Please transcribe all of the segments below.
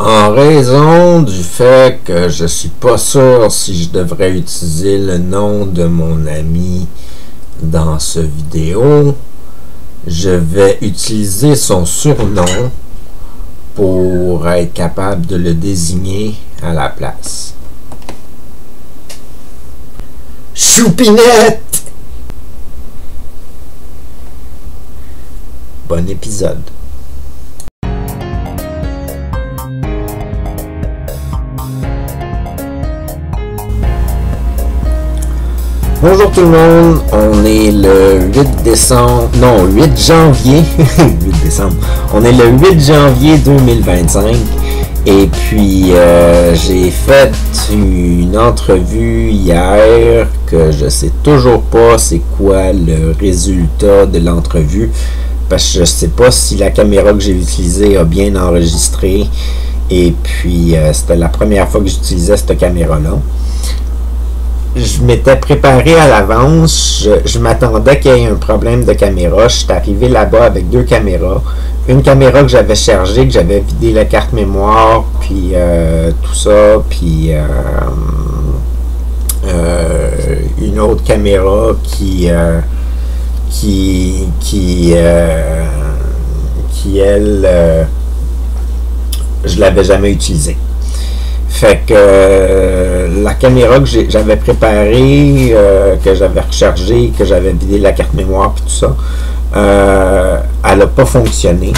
En raison du fait que je suis pas sûr si je devrais utiliser le nom de mon ami dans ce vidéo, je vais utiliser son surnom pour être capable de le désigner à la place. Choupinette! Bon épisode. Bonjour tout le monde, on est le 8 décembre, non 8 janvier, 8 décembre, on est le 8 janvier 2025 et puis j'ai fait une entrevue hier que je sais toujours pas c'est quoi le résultat de l'entrevue parce que je sais pas si la caméra que j'ai utilisée a bien enregistré et puis c'était la première fois que j'utilisais cette caméra-là. Je m'étais préparé à l'avance, je m'attendais qu'il y ait un problème de caméra. Je suis arrivé là-bas avec deux caméras. Une caméra que j'avais chargée, que j'avais vidé la carte mémoire, puis tout ça, puis une autre caméra qui elle, je l'avais jamais utilisée. Fait que la caméra que j'avais préparée, que j'avais rechargée, que j'avais vidé la carte mémoire et tout ça, elle n'a pas fonctionné.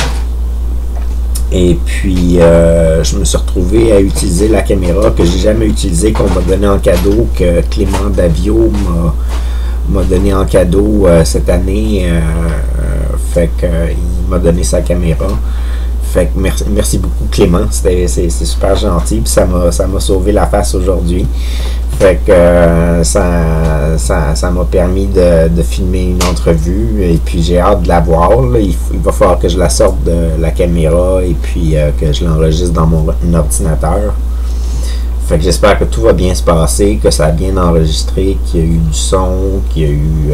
Et puis je me suis retrouvé à utiliser la caméra que j'ai jamais utilisée, qu'on m'a donné en cadeau, que Clément Davio m'a donné en cadeau cette année. Fait que il m'a donné sa caméra. Fait que merci beaucoup Clément, c'est super gentil, puis ça m'a sauvé la face aujourd'hui. Fait que ça m'a permis de filmer une entrevue et puis j'ai hâte de la voir. Là. Il va falloir que je la sorte de la caméra et puis que je l'enregistre dans mon ordinateur. Fait que j'espère que tout va bien se passer, que ça a bien enregistré, qu'il y a eu du son, qu'il y a eu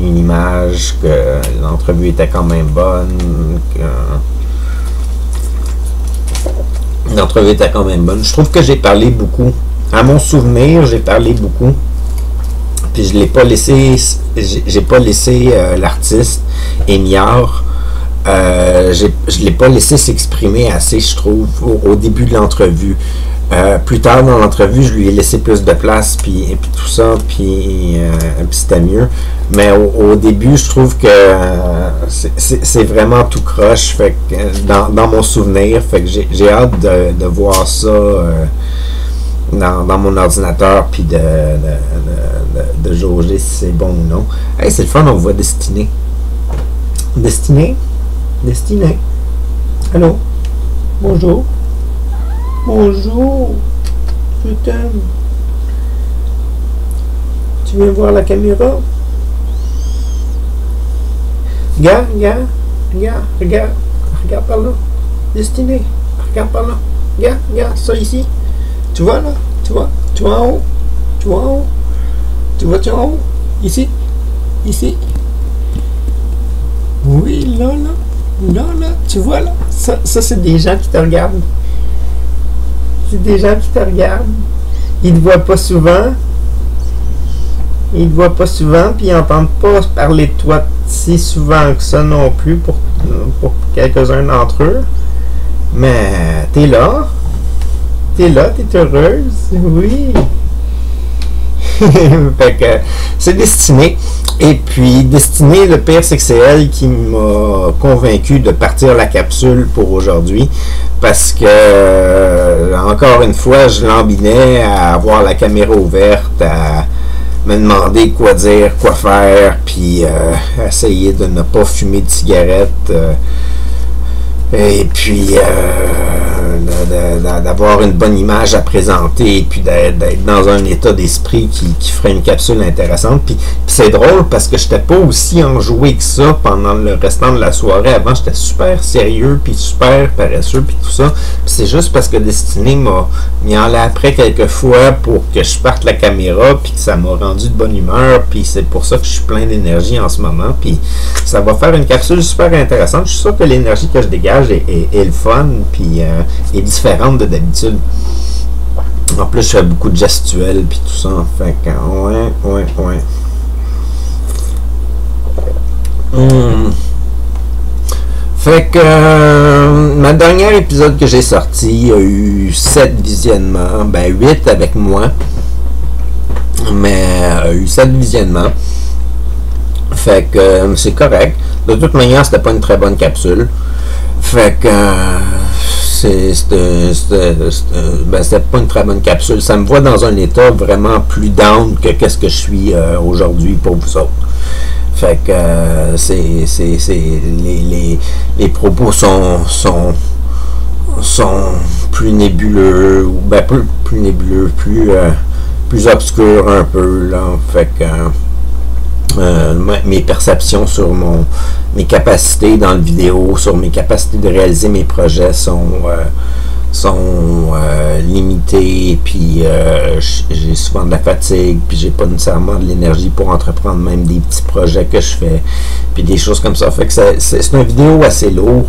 une image, que l'entrevue était quand même bonne, l'entrevue était quand même bonne. Je trouve que j'ai parlé beaucoup. À mon souvenir, j'ai parlé beaucoup. Puis je l'ai pas laissé. J'ai pas laissé l'artiste Emiar. Je l'ai pas laissé s'exprimer assez, je trouve, au début de l'entrevue. Plus tard dans l'entrevue, je lui ai laissé plus de place, puis tout ça, puis c'était mieux. Mais au début, je trouve que c'est vraiment tout croche, fait que, dans mon souvenir. Fait que j'ai hâte de voir ça dans mon ordinateur, puis de jauger si c'est bon ou non. Hey, c'est le fun, on voit Destinée. Destinée? Destinée. Allô? Bonjour. Bonjour, je t'aime. Tu viens voir la caméra? Regarde par là. Destinée, regarde par là. Regarde, ça ici. Tu vois là? Tu vois en haut? Tu vois en haut? Tu vois en haut? Ici? Oui, là, tu vois là? Ça c'est des gens qui te regardent. C'est des gens qui te regardent. Ils ne te voient pas souvent. Puis ils n'entendent pas parler de toi si souvent que ça non plus pour quelques-uns d'entre eux. Mais t'es là. T'es heureuse. Oui. Fait que c'est Destinée. Et puis Destinée, le pire c'est que c'est elle qui m'a convaincu de partir la capsule pour aujourd'hui. Parce que encore une fois, je l'embinais à avoir la caméra ouverte, à me demander quoi dire, quoi faire, puis essayer de ne pas fumer de cigarette. Et puis d'avoir une bonne image à présenter et puis d'être dans un état d'esprit qui ferait une capsule intéressante. Puis c'est drôle parce que j'étais pas aussi enjoué que ça pendant le restant de la soirée. Avant, j'étais super sérieux puis super paresseux puis tout ça. Puis c'est juste parce que Destinée m'y en l'a après quelques fois pour que je parte la caméra puis que ça m'a rendu de bonne humeur. Puis c'est pour ça que je suis plein d'énergie en ce moment. Puis ça va faire une capsule super intéressante. Je suis sûr que l'énergie que je dégage est le fun. Puis différente de d'habitude. En plus, je fais beaucoup de gestuels puis tout ça. Fait que, ouais. Fait que ma dernière épisode que j'ai sorti a eu 7 visionnements, ben 8 avec moi, mais a eu 7 visionnements. Fait que c'est correct. De toute manière, c'était pas une très bonne capsule. Fait que c'était pas une très bonne capsule. Ça me voit dans un état vraiment plus down que qu'est-ce que je suis aujourd'hui pour vous autres. Fait que les propos sont plus nébuleux, ou ben plus nébuleux, plus obscurs un peu là. Fait que mes perceptions sur mes capacités dans le vidéo, sur mes capacités de réaliser mes projets sont limitées, puis j'ai souvent de la fatigue, puis j'ai pas nécessairement de l'énergie pour entreprendre même des petits projets que je fais, puis des choses comme ça. Fait que c'est une vidéo assez lourde.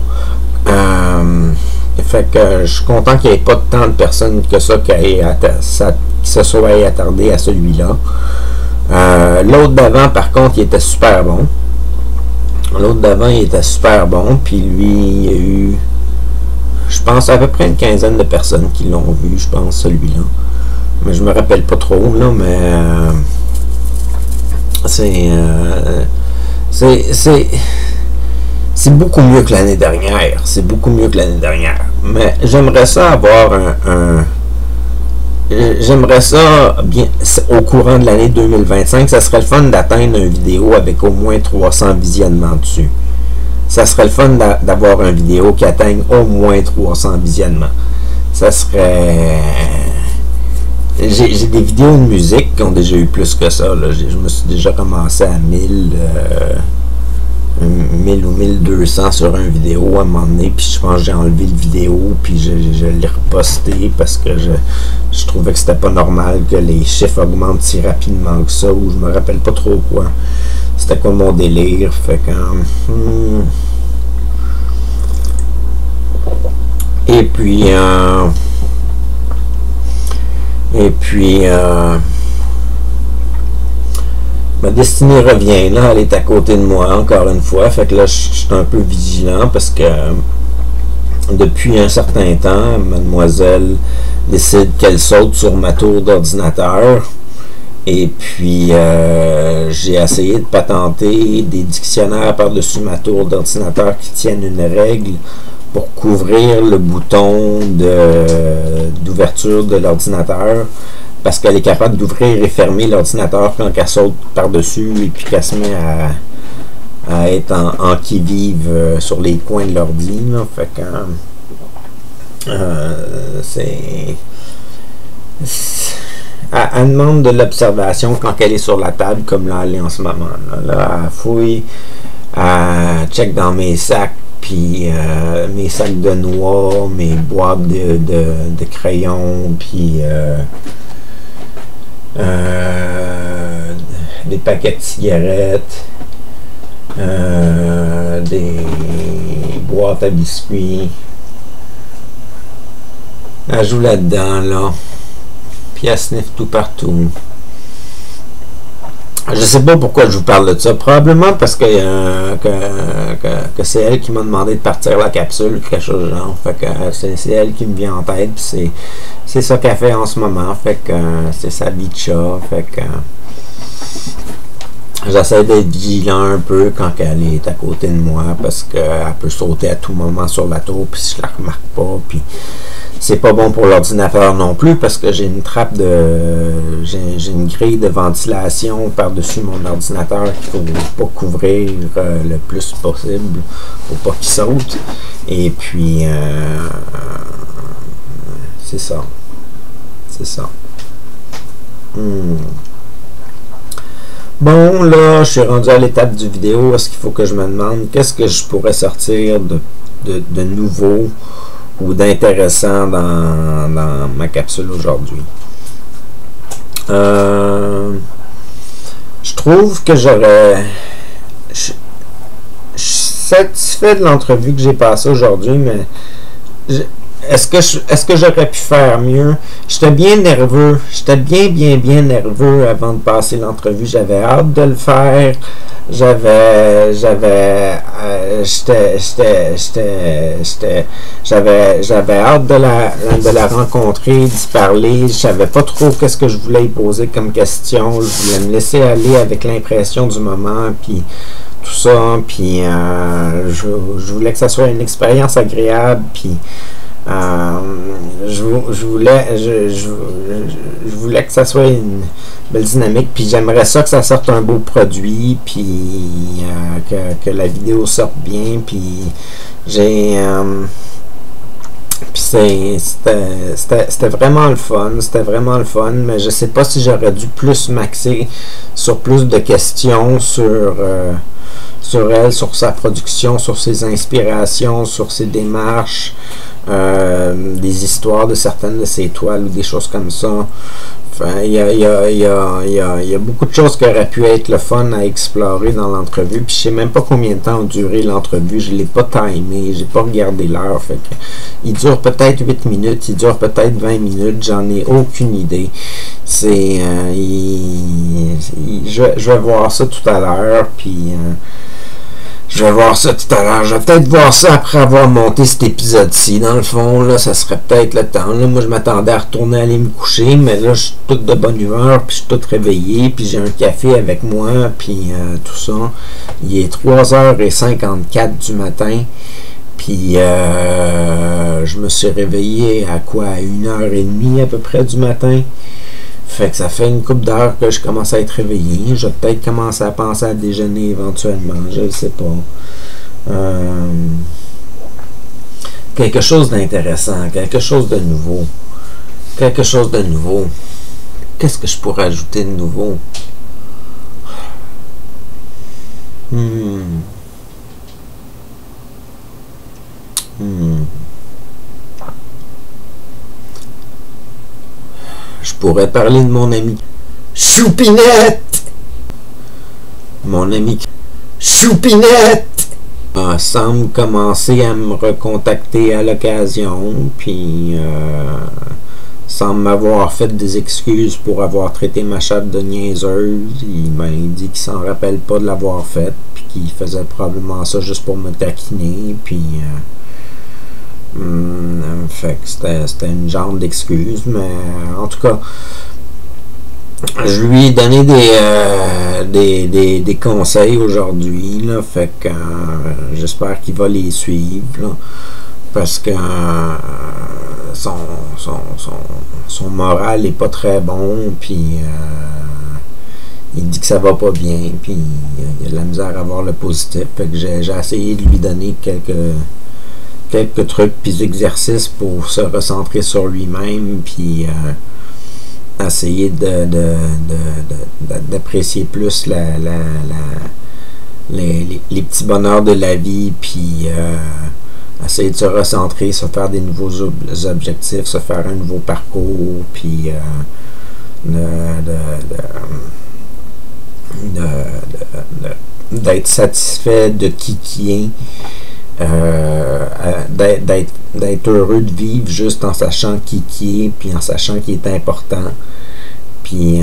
Fait que je suis content qu'il n'y ait pas tant de personnes que ça qui se soient attardées à celui-là. L'autre d'avant, par contre, il était super bon. Puis lui, il y a eu, je pense, à peu près une quinzaine de personnes qui l'ont vu, je pense, celui-là. Mais je me rappelle pas trop, là, mais c'est beaucoup mieux que l'année dernière. Mais j'aimerais ça avoir j'aimerais ça, bien, au courant de l'année 2025, ça serait le fun d'atteindre une vidéo avec au moins 300 visionnements dessus. Ça serait le fun d'avoir une vidéo qui atteigne au moins 300 visionnements. Ça serait... J'ai des vidéos de musique qui ont déjà eu plus que ça. Là. Je me suis déjà commencé à 1000 ou 1200 sur une vidéo à un moment donné, puis je pense que j'ai enlevé le vidéo, puis je l'ai reposté parce que je trouvais que c'était pas normal que les chiffres augmentent si rapidement que ça, ou je me rappelle pas trop quoi. C'était quoi mon délire, fait que... Et puis ma destinée revient, là, elle est à côté de moi, encore une fois, fait que là, je suis un peu vigilant, parce que depuis un certain temps, mademoiselle décide qu'elle saute sur ma tour d'ordinateur, et puis j'ai essayé de patenter des dictionnaires par-dessus ma tour d'ordinateur qui tiennent une règle pour couvrir le bouton d'ouverture de l'ordinateur, parce qu'elle est capable d'ouvrir et fermer l'ordinateur quand elle saute par-dessus et puis qu'elle se met à être en qui-vive sur les coins de l'ordi. Fait que elle demande de l'observation quand elle est sur la table, comme là elle est en ce moment. Là elle fouille, elle check dans mes sacs, puis mes sacs de noix, mes boîtes de crayons, puis des paquets de cigarettes, des boîtes à biscuits. Elle joue là-dedans, là. Puis elle sniffe tout partout. Je sais pas pourquoi je vous parle de ça. Probablement parce que c'est elle qui m'a demandé de partir la capsule, quelque chose de genre. Fait que c'est elle qui me vient en tête. Puis c'est ça qu'elle fait en ce moment. Fait que c'est sa vie de chat. Fait que j'essaie d'être vigilant un peu quand elle est à côté de moi, parce qu'elle peut sauter à tout moment sur la tour, puis je la remarque pas. Puis c'est pas bon pour l'ordinateur non plus, parce que j'ai une trappe j'ai une grille de ventilation par-dessus mon ordinateur qu'il faut pas couvrir le plus possible pour pas qu'il saute. Et puis c'est ça. Bon, là, je suis rendu à l'étape du vidéo. Est-ce qu'il faut que je me demande qu'est-ce que je pourrais sortir de nouveau ou d'intéressant dans ma capsule aujourd'hui? Je trouve que je suis satisfait de l'entrevue que j'ai passée aujourd'hui, mais est-ce que j'aurais pu faire mieux? J'étais bien nerveux. J'étais bien nerveux avant de passer l'entrevue. J'avais hâte de le faire. J'avais hâte de la rencontrer, d'y parler. Je savais pas trop qu'est-ce que je voulais y poser comme question. Je voulais me laisser aller avec l'impression du moment, puis tout ça. Puis je voulais que ça soit une expérience agréable, puis je voulais que ça soit une belle dynamique, puis j'aimerais ça que ça sorte un beau produit, puis que la vidéo sorte bien, puis j'ai puis c'était vraiment le fun, mais je sais pas si j'aurais dû plus m'axer sur plus de questions sur elle, sur sa production, sur ses inspirations, sur ses démarches, des histoires de certaines de ses toiles ou des choses comme ça. Enfin, il y a beaucoup de choses qui auraient pu être le fun à explorer dans l'entrevue. Puis je sais même pas combien de temps a duré l'entrevue. Je l'ai pas timé, j'ai pas regardé l'heure. Fait que il dure peut-être 8 minutes, il dure peut-être 20 minutes, j'en ai aucune idée. C'est je vais voir ça tout à l'heure, puis je vais voir ça tout à l'heure. Je vais peut-être voir ça après avoir monté cet épisode-ci. Dans le fond, là, ça serait peut-être le temps. Là, moi, je m'attendais à retourner aller me coucher, mais là, je suis toute de bonne humeur, puis je suis toute réveillée, puis j'ai un café avec moi, puis tout ça. Il est 3h54 du matin, puis je me suis réveillé à quoi? À 1h30 à peu près du matin. Fait que ça fait une couple d'heures que je commence à être réveillé. Je vais peut-être commencer à penser à déjeuner éventuellement. Je ne sais pas. Quelque chose d'intéressant. Quelque chose de nouveau. Qu'est-ce que je pourrais ajouter de nouveau? Je pourrais parler de mon ami Choupinette. Mon ami Choupinette semble commencer à me recontacter à l'occasion, puis semble m'avoir fait des excuses pour avoir traité ma chatte de niaiseuse. Il dit qu'il s'en rappelle pas de l'avoir faite, puis qu'il faisait probablement ça juste pour me taquiner, puis fait que c'était une genre d'excuse, mais en tout cas, je lui ai donné des conseils aujourd'hui, là, fait que j'espère qu'il va les suivre, là, parce que son moral est pas très bon, puis il dit que ça va pas bien, puis il a de la misère à voir le positif, fait que j'ai essayé de lui donner quelques trucs puis exercices pour se recentrer sur lui-même, puis essayer d'apprécier plus les petits bonheurs de la vie, puis essayer de se recentrer, se faire des nouveaux objectifs, se faire un nouveau parcours, puis d'être satisfait de qui est. D'être heureux de vivre juste en sachant qui est, puis en sachant qu'il est important, puis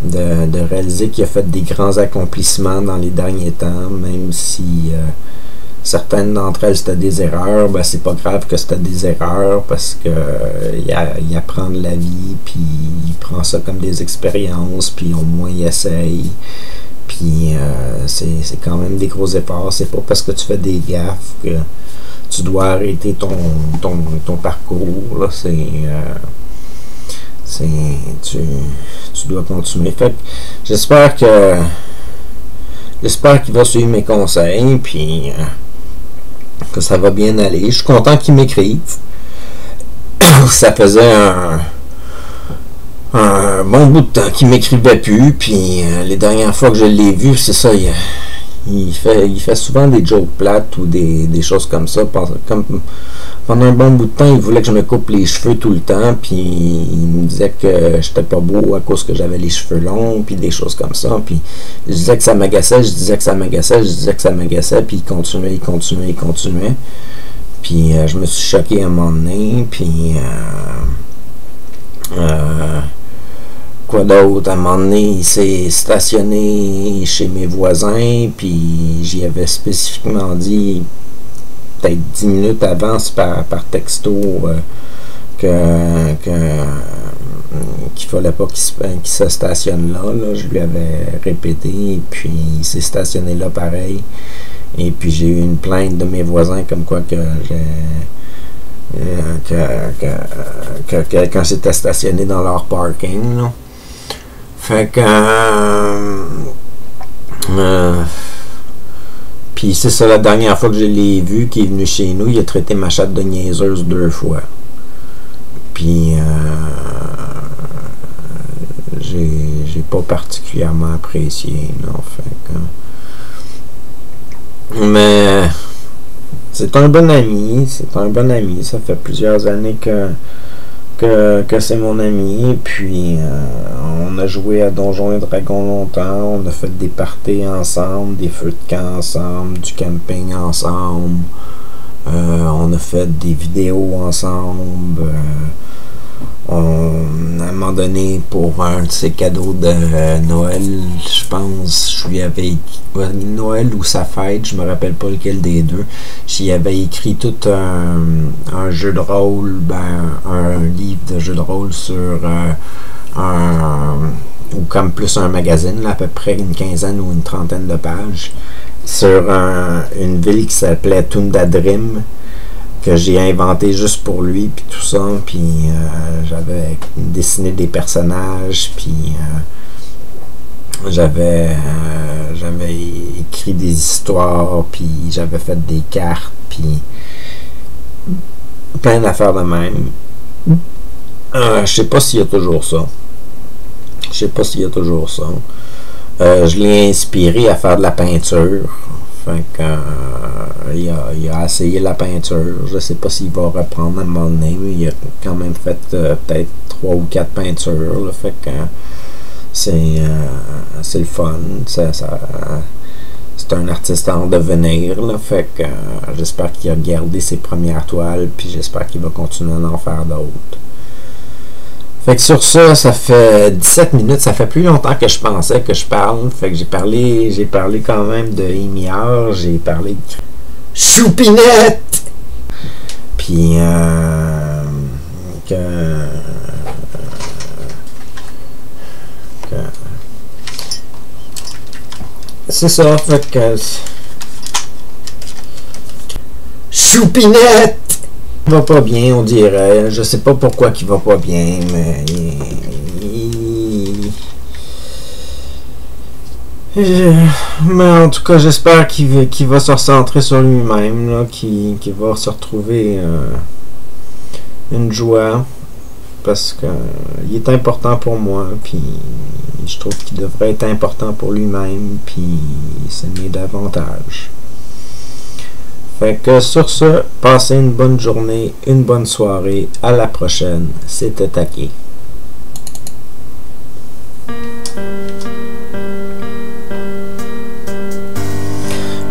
de réaliser qu'il a fait des grands accomplissements dans les derniers temps, même si certaines d'entre elles c'était des erreurs. Ben c'est pas grave que c'était des erreurs, parce que il apprend de la vie, puis il prend ça comme des expériences, puis au moins il essaye. Puis c'est quand même des gros efforts. C'est pas parce que tu fais des gaffes que tu dois arrêter ton parcours, là. Tu dois continuer. Fait que j'espère qu'il va suivre mes conseils, puis que ça va bien aller. Je suis content qu'il m'écrive. Ça faisait un bon bout de temps qu'il m'écrivait plus, puis les dernières fois que je l'ai vu, c'est ça, il fait souvent des jokes plates ou des choses comme ça. Comme pendant un bon bout de temps, il voulait que je me coupe les cheveux tout le temps, puis il me disait que j'étais pas beau à cause que j'avais les cheveux longs, puis des choses comme ça. Puis je disais que ça m'agaçait, puis il continuait. Puis je me suis choqué à un moment donné, puis quoi d'autre, à un moment donné, il s'est stationné chez mes voisins, puis j'y avais spécifiquement dit, peut-être 10 minutes avant, par texto, qu'il fallait pas qu'il se stationne là, je lui avais répété, et puis il s'est stationné là pareil. Et puis j'ai eu une plainte de mes voisins comme quoi que quelqu'un s'était stationné dans leur parking, là. Fait que puis c'est ça, la dernière fois que je l'ai vu, qui est venu chez nous, il a traité ma chatte de niaiseuse 2 fois. Puis j'ai pas particulièrement apprécié, là. Fait que, mais c'est un bon ami, ça fait plusieurs années que c'est mon ami, puis on a joué à Donjons et Dragons longtemps, on a fait des parties ensemble, des feux de camp ensemble, du camping ensemble, on a fait des vidéos ensemble, à un moment donné, pour un de ses cadeaux de Noël, je pense, je lui avais écrit, Noël ou sa fête, je me rappelle pas lequel des deux, j'y avais écrit tout un jeu de rôle, un livre de jeu de rôle sur ou comme plus un magazine, là, à peu près une quinzaine ou une trentaine de pages, sur une ville qui s'appelait Tundadrim, que j'ai inventé juste pour lui, puis tout ça, puis j'avais dessiné des personnages, puis j'avais écrit des histoires, puis j'avais fait des cartes, puis plein d'affaires de même. Je sais pas s'il y a toujours ça. Je l'ai inspiré à faire de la peinture. Fait que, il a essayé la peinture. Je sais pas s'il va reprendre à un moment donné, mais il a quand même fait peut-être 3 ou 4 peintures. Là, fait que c'est le fun. C'est un artiste en devenir. Là, fait que j'espère qu'il a gardé ses premières toiles, puis j'espère qu'il va continuer à en faire d'autres. Fait que sur ça, ça fait 17 minutes, ça fait plus longtemps que je pensais que je parle. Fait que j'ai parlé quand même de Émiard, j'ai parlé de Choupinette! Puis c'est ça, fait que Choupinette! Il va pas bien, on dirait. Je sais pas pourquoi qu'il va pas bien, mais mais en tout cas, j'espère qu'il va se recentrer sur lui-même, là, qu'il va se retrouver une joie, parce que il est important pour moi, puis je trouve qu'il devrait être important pour lui-même, puis c'est mieux davantage. Fait que sur ce, passez une bonne journée, une bonne soirée. À la prochaine. C'était Taki.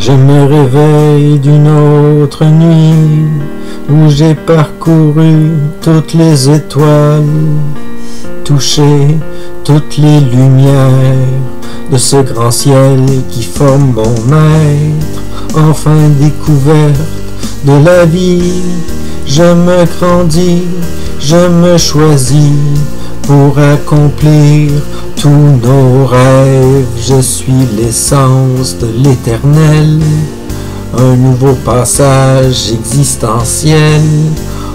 Je me réveille d'une autre nuit où j'ai parcouru toutes les étoiles, touché toutes les lumières de ce grand ciel qui forme mon être. Enfin découverte de la vie, je me grandis, je me choisis pour accomplir tous nos rêves. Je suis l'essence de l'éternel, un nouveau passage existentiel.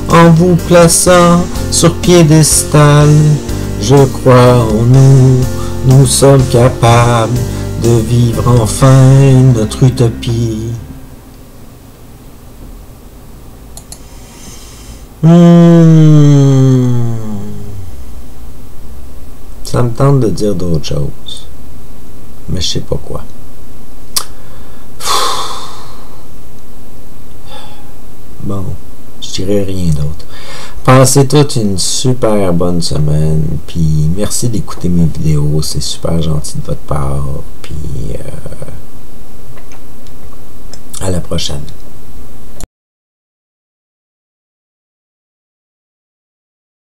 En vous plaçant sur piédestal, je crois en nous, nous sommes capables de vivre enfin notre utopie. Ça me tente de dire d'autres choses, mais je sais pas quoi. Bon, je dirais rien d'autre. Passez toute une super bonne semaine, puis merci d'écouter mes vidéos, c'est super gentil de votre part, puis à la prochaine.